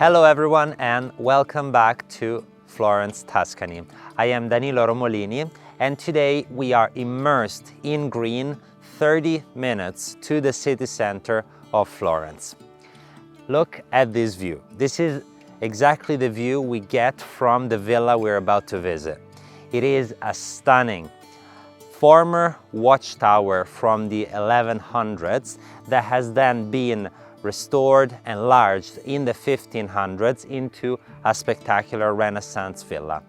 Hello everyone and welcome back to Florence, Tuscany. I am Danilo Romolini and today we are immersed in green 30 minutes to the city center of Florence. Look at this view. This is exactly the view we get from the villa we're about to visit. It is a stunning former watchtower from the 1100s that has then been restored, enlarged in the 1500s into a spectacular Renaissance villa.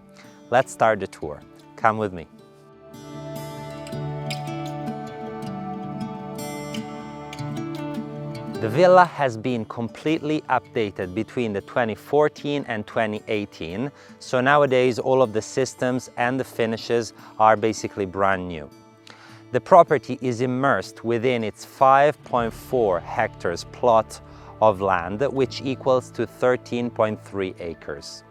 Let's start the tour. Come with me. The villa has been completely updated between the 2014 and 2018, so nowadays all of the systems and the finishes are basically brand new. The property is immersed within its 5.4 hectares plot of land, which equals to 13.3 acres.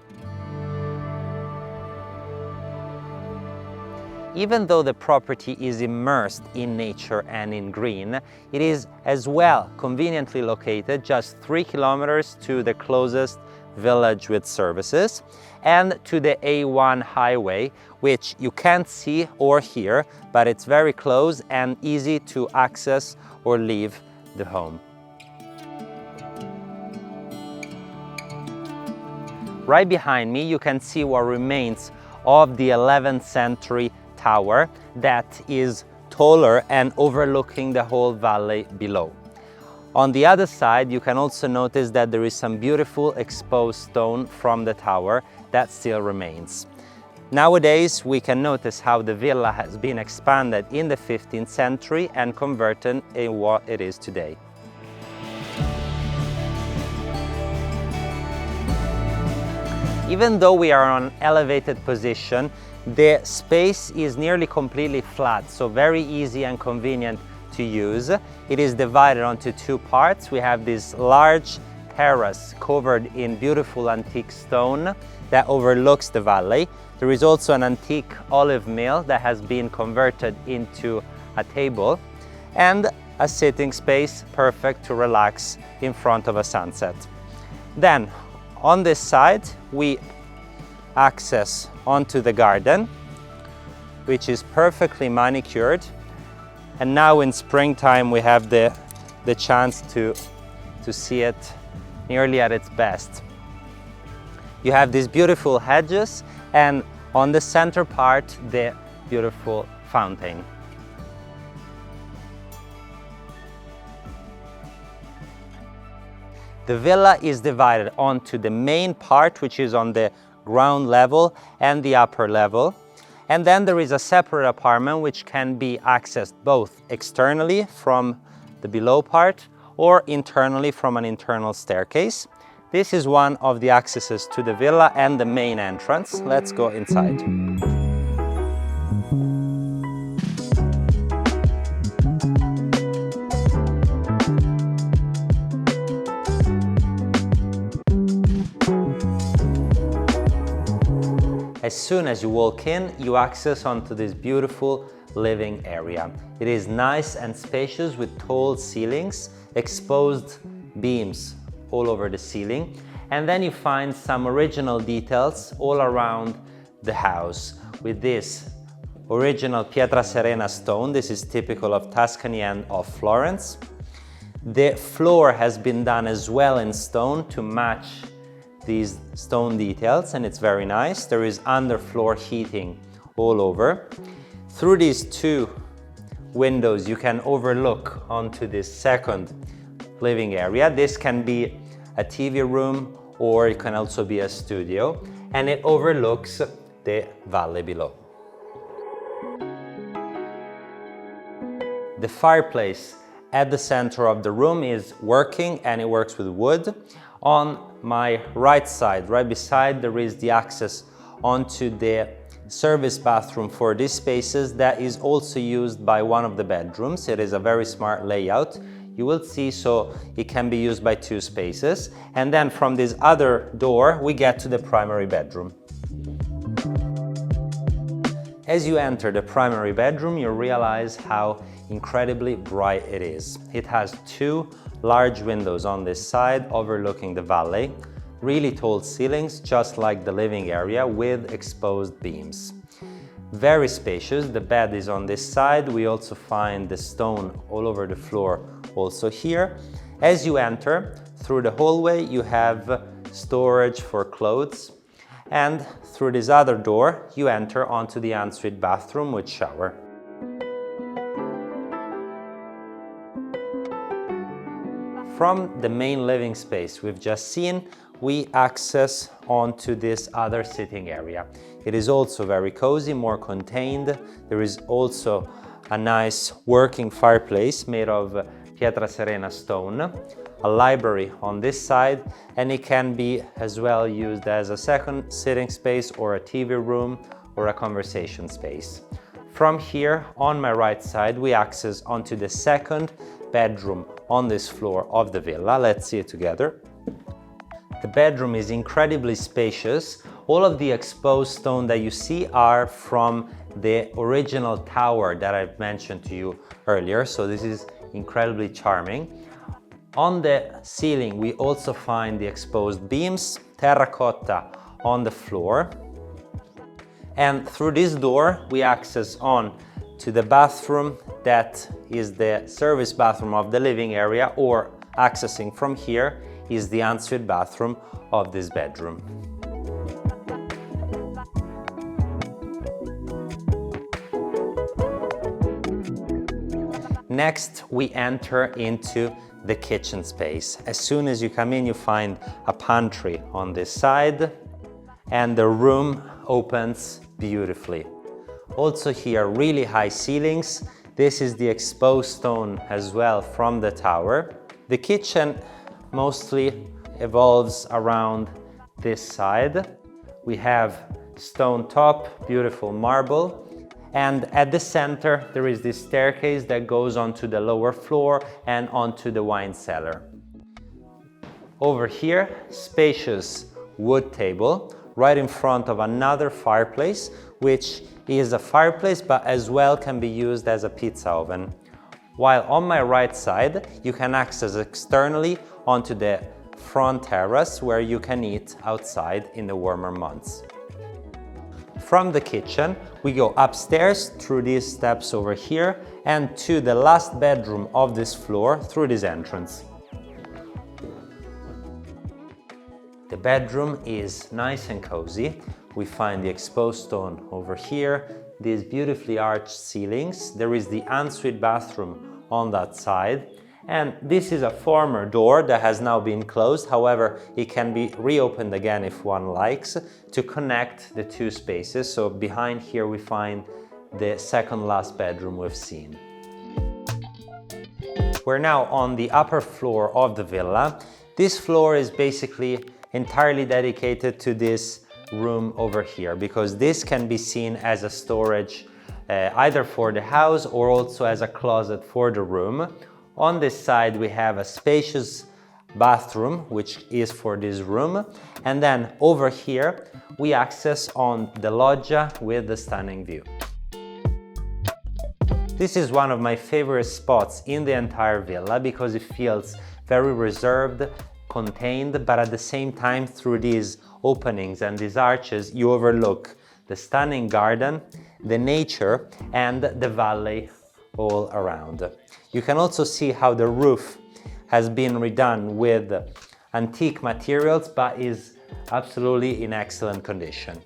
Even though the property is immersed in nature and in green, it is as well conveniently located just 3 kilometers to the closest village with services and to the A1 highway, which you can't see or hear, but it's very close and easy to access or leave the home. Right behind me you can see what remains of the 11th century tower that is taller and overlooking the whole valley below. On the other side, you can also notice that there is some beautiful exposed stone from the tower that still remains. Nowadays, we can notice how the villa has been expanded in the 15th century and converted in what it is today. Even though we are on an elevated position, the space is nearly completely flat, so very easy and convenient to use. It is divided onto two parts. We have this large terrace covered in beautiful antique stone that overlooks the valley. There is also an antique olive mill that has been converted into a table and a sitting space perfect to relax in front of a sunset. Then on this side we access onto the garden, which is perfectly manicured, and now in springtime we have the chance to see it nearly at its best. You have these beautiful hedges and on the center part the beautiful fountain. The villa is divided onto the main part, which is on the ground level and the upper level. And then there is a separate apartment which can be accessed both externally from the below part or internally from an internal staircase. This is one of the accesses to the villa and the main entrance. Let's go inside. As soon as you walk in, you access onto this beautiful living area. It is nice and spacious with tall ceilings, exposed beams all over the ceiling, and then you find some original details all around the house with this original Pietra Serena stone. This is typical of Tuscany and of Florence. The floor has been done as well in stone to match these stone details, and it's very nice. There is underfloor heating all over. Through these two windows you can overlook onto this second living area. This can be a TV room or it can also be a studio, and it overlooks the valley below. The fireplace at the center of the room is working and it works with wood. On my right side, right beside, there is the access onto the service bathroom for these spaces that is also used by one of the bedrooms. It is a very smart layout, you will see, so it can be used by two spaces. And then from this other door we get to the primary bedroom. As you enter the primary bedroom, you realize how incredibly bright it is. It has two large windows on this side overlooking the valley. really tall ceilings, just like the living area, with exposed beams. Very spacious. The bed is on this side. We also find the stone all over the floor also here. As you enter through the hallway, you have storage for clothes, and through this other door you enter onto the ensuite bathroom with shower. From the main living space we've just seen, we access onto this other sitting area. It is also very cozy, more contained. There is also a nice working fireplace made of pietra serena stone, a library on this side, and it can be as well used as a second sitting space or a TV room or a conversation space. From here, on my right side, we access onto the second bedroom on this floor of the villa. Let's see it together. The bedroom is incredibly spacious. All of the exposed stone that you see are from the original tower that I've mentioned to you earlier, so this is incredibly charming. On the ceiling, we also find the exposed beams, terracotta on the floor. And through this door, we access on to the bathroom that is the service bathroom of the living area, or accessing from here is the ensuite bathroom of this bedroom. Next, we enter into the kitchen space. As soon as you come in, you find a pantry on this side, and the room opens beautifully. Also here, really high ceilings. This is the exposed stone as well from the tower. The kitchen mostly evolves around this side. We have stone top, beautiful marble. And at the center, there is this staircase that goes onto the lower floor and onto the wine cellar. Over here, spacious wood table right in front of another fireplace, which is a fireplace but as well can be used as a pizza oven. While on my right side, you can access externally onto the front terrace where you can eat outside in the warmer months. From the kitchen, we go upstairs through these steps over here and to the last bedroom of this floor through this entrance. The bedroom is nice and cozy. We find the exposed stone over here, these beautifully arched ceilings. There is the ensuite bathroom on that side. And this is a former door that has now been closed. However, it can be reopened again if one likes to connect the two spaces. So behind here we find the second last bedroom we've seen. We're now on the upper floor of the villa. This floor is basically entirely dedicated to this room over here, because this can be seen as a storage either for the house or also as a closet for the room. On this side, we have a spacious bathroom, which is for this room. And then over here, we access on the loggia with the stunning view. This is one of my favorite spots in the entire villa because it feels very reserved, contained, but at the same time, through these openings and these arches, you overlook the stunning garden, the nature, and the valley all around. You can also see how the roof has been redone with antique materials, but is absolutely in excellent condition.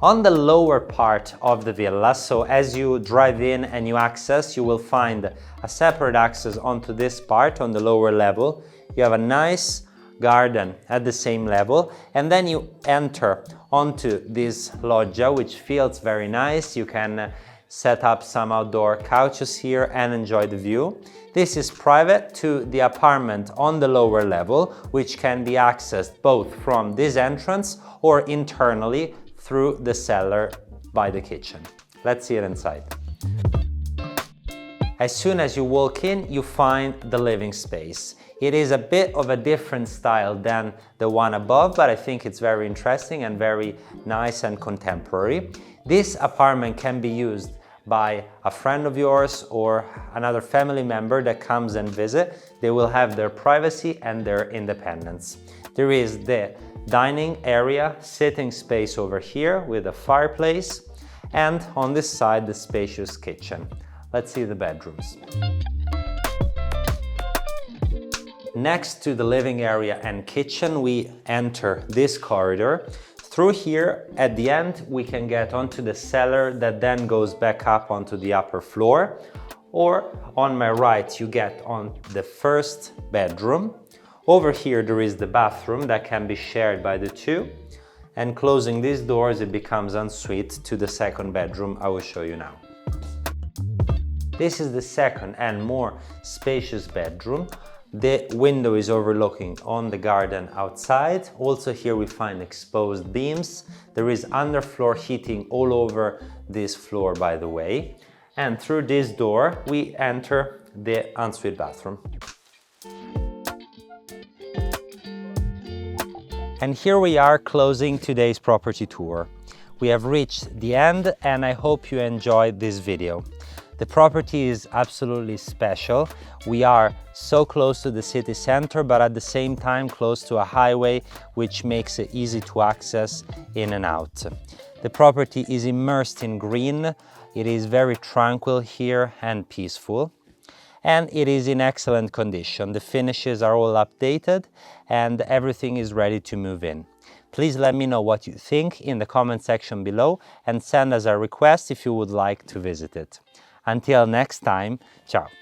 On the lower part of the villa, so as you drive in and you access, you will find a separate access onto this part on the lower level. You have a nice garden at the same level, and then you enter onto this loggia, which feels very nice. You can set up some outdoor couches here and enjoy the view. This is private to the apartment on the lower level, which can be accessed both from this entrance or internally through the cellar by the kitchen. Let's see it inside. As soon as you walk in, you find the living space. It is a bit of a different style than the one above, but I think it's very interesting and very nice and contemporary. This apartment can be used by a friend of yours or another family member that comes and visit. They will have their privacy and their independence. There is the dining area, sitting space over here with a fireplace, and on this side the spacious kitchen. Let's see the bedrooms. Next to the living area and kitchen, we enter this corridor. Through here, at the end, we can get onto the cellar that then goes back up onto the upper floor. Or on my right, you get on the first bedroom. Over here, there is the bathroom that can be shared by the two. And closing these doors, it becomes ensuite to the second bedroom I will show you now. This is the second and more spacious bedroom. The window is overlooking on the garden outside. Also here we find exposed beams. There is underfloor heating all over this floor, by the way. And through this door we enter the ensuite bathroom. And here we are closing today's property tour. We have reached the end and I hope you enjoyed this video. The property is absolutely special. We are so close to the city center, but at the same time close to a highway, which makes it easy to access in and out. The property is immersed in green. It is very tranquil here and peaceful. And it is in excellent condition. The finishes are all updated and everything is ready to move in. Please let me know what you think in the comment section below and send us a request if you would like to visit it. Until next time, ciao!